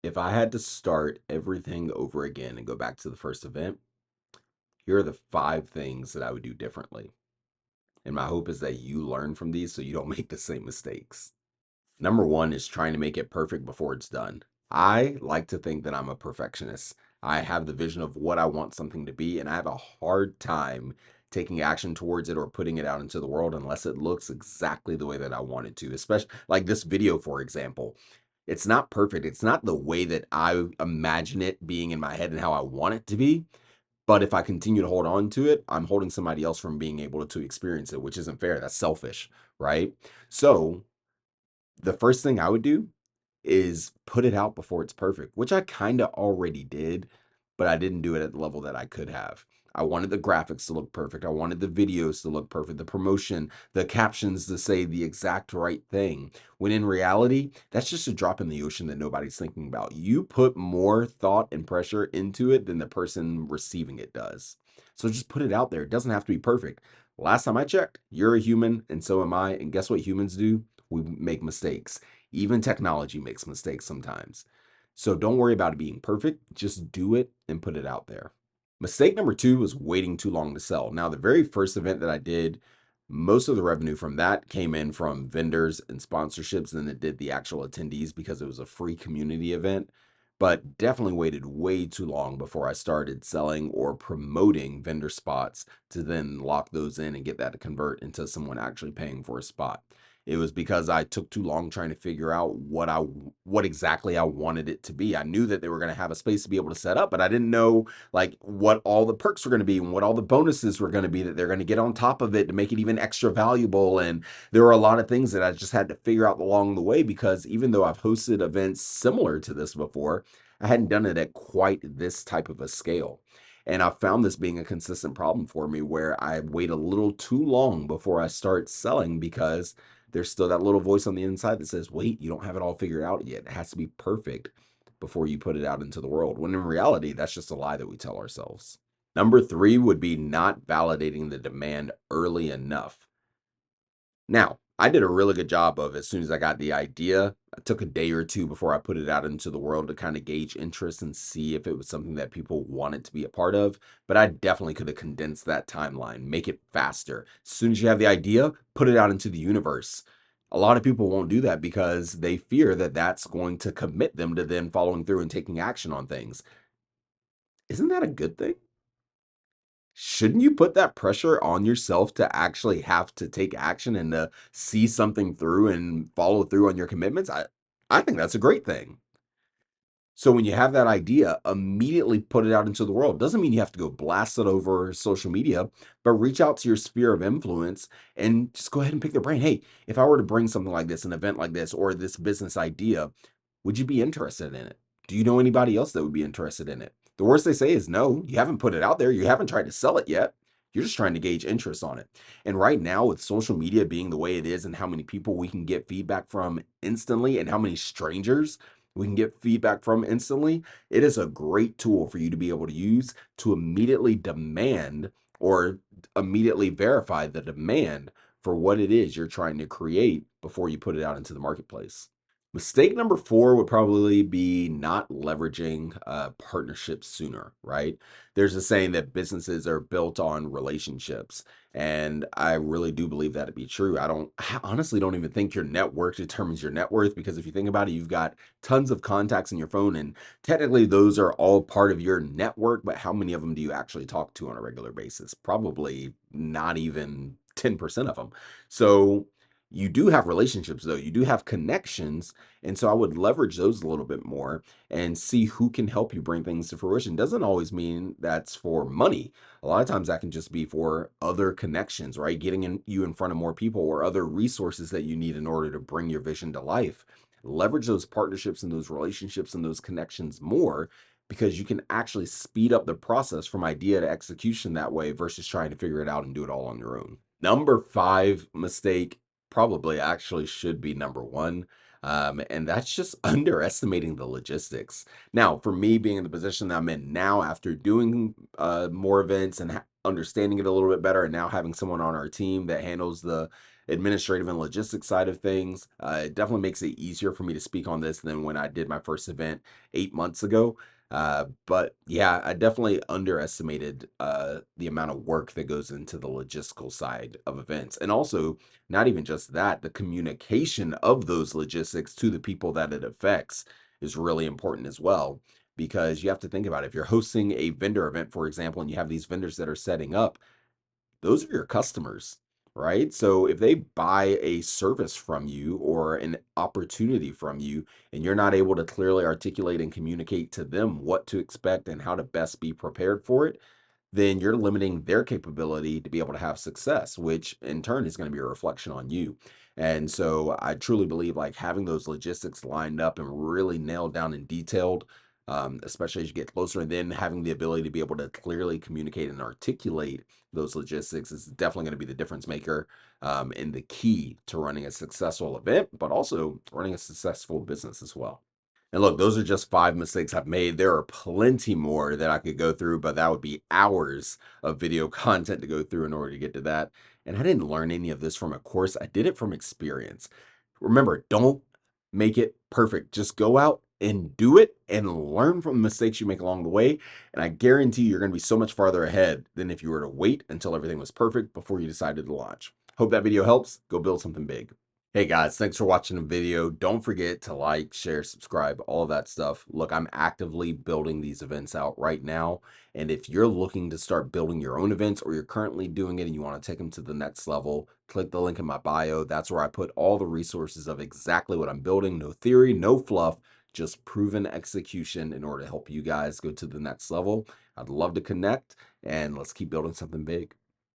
If I had to start everything over again and go back to the first event, here are the 5 things that I would do differently. And my hope is that you learn from these so you don't make the same mistakes. Number one is trying to make it perfect before it's done. I like to think that I'm a perfectionist. I have the vision of what I want something to be, and I have a hard time taking action towards it or putting it out into the world unless it looks exactly the way that I want it to. Especially like this video, for example. It's not perfect. It's not the way that I imagine it being in my head and how I want it to be. But if I continue to hold on to it, I'm holding somebody else from being able to experience it, which isn't fair. That's selfish, right? So the first thing I would do is put it out before it's perfect, which I kind of already did, but I didn't do it at the level that I could have. I wanted the graphics to look perfect. I wanted the videos to look perfect, the promotion, the captions to say the exact right thing. When in reality, that's just a drop in the ocean that nobody's thinking about. You put more thought and pressure into it than the person receiving it does. So just put it out there. It doesn't have to be perfect. Last time I checked, you're a human and so am I. And guess what humans do? We make mistakes. Even technology makes mistakes sometimes. So don't worry about it being perfect. Just do it and put it out there. Mistake number two was waiting too long to sell. Now, the very first event that I did, most of the revenue from that came in from vendors and sponsorships than it did the actual attendees because it was a free community event. But definitely waited way too long before I started selling or promoting vendor spots to then lock those in and get that to convert into someone actually paying for a spot. It was because I took too long trying to figure out what exactly I wanted it to be. I knew that they were going to have a space to be able to set up, but I didn't know like what all the perks were going to be and what all the bonuses were going to be that they're going to get on top of it to make it even extra valuable. And there were a lot of things that I just had to figure out along the way because even though I've hosted events similar to this before, I hadn't done it at quite this type of a scale. And I found this being a consistent problem for me where I wait a little too long before I start selling because there's still that little voice on the inside that says, wait, you don't have it all figured out yet. It has to be perfect before you put it out into the world. When in reality, that's just a lie that we tell ourselves. Number three would be not validating the demand early enough. Now, I did a really good job of as soon as I got the idea, I took a day or two before I put it out into the world to kind of gauge interest and see if it was something that people wanted to be a part of. But I definitely could have condensed that timeline, make it faster. As soon as you have the idea, put it out into the universe. A lot of people won't do that because they fear that that's going to commit them to then following through and taking action on things. Isn't that a good thing? Shouldn't you put that pressure on yourself to actually have to take action and to see something through and follow through on your commitments? I think that's a great thing. So when you have that idea, immediately put it out into the world. Doesn't mean you have to go blast it over social media, but reach out to your sphere of influence and just go ahead and pick their brain. Hey, if I were to bring something like this, an event like this, or this business idea, would you be interested in it? Do you know anybody else that would be interested in it? The worst they say is no. You haven't put it out there. You haven't tried to sell it yet. You're just trying to gauge interest on it. And right now, with social media being the way it is, and how many people we can get feedback from instantly, and how many strangers we can get feedback from instantly, it is a great tool for you to be able to use to immediately demand or immediately verify the demand for what it is you're trying to create before you put it out into the marketplace. Mistake number four would probably be not leveraging partnerships sooner, right? There's a saying that businesses are built on relationships. And I really do believe that to be true. I honestly don't even think your network determines your net worth because if you think about it, you've got tons of contacts in your phone, and technically those are all part of your network. But how many of them do you actually talk to on a regular basis? Probably not even 10% of them. So, you do have relationships though, you do have connections, and so I would leverage those a little bit more and see who can help you bring things to fruition. Doesn't always mean that's for money. A lot of times that can just be for other connections, right? Getting you in front of more people or other resources that you need in order to bring your vision to life. Leverage those partnerships and those relationships and those connections more because you can actually speed up the process from idea to execution that way versus trying to figure it out and do it all on your own. Number five mistake probably actually should be number one. And that's just underestimating the logistics. Now, for me being in the position that I'm in now, after doing more events and understanding it a little bit better, and now having someone on our team that handles the administrative and logistics side of things. It definitely makes it easier for me to speak on this than when I did my first event 8 months ago. But yeah, I definitely underestimated the amount of work that goes into the logistical side of events. And also, not even just that, the communication of those logistics to the people that it affects is really important as well. Because you have to think about it. If you're hosting a vendor event, for example, and you have these vendors that are setting up, those are your customers, right? So if they buy a service from you or an opportunity from you, and you're not able to clearly articulate and communicate to them what to expect and how to best be prepared for it, then you're limiting their capability to be able to have success, which in turn is going to be a reflection on you. And so I truly believe like having those logistics lined up and really nailed down and detailed, especially as you get closer, and then having the ability to be able to clearly communicate and articulate those logistics is definitely going to be the difference maker, and the key to running a successful event, but also running a successful business as well. And look, those are just 5 mistakes I've made. There are plenty more that I could go through, but that would be hours of video content to go through in order to get to that. And I didn't learn any of this from a course. I did it from experience. Remember, don't make it perfect. Just go out and do it and learn from the mistakes you make along the way. And I guarantee you're going to be so much farther ahead than if you were to wait until everything was perfect before you decided to launch. Hope that video helps. Go build something big. Hey guys, thanks for watching the video. Don't forget to like, share, subscribe, all of that stuff. Look, I'm actively building these events out right now. And if you're looking to start building your own events or you're currently doing it and you want to take them to the next level, click the link in my bio. That's where I put all the resources of exactly what I'm building. No theory, no fluff, just proven execution in order to help you guys go to the next level. I'd love to connect and let's keep building something big.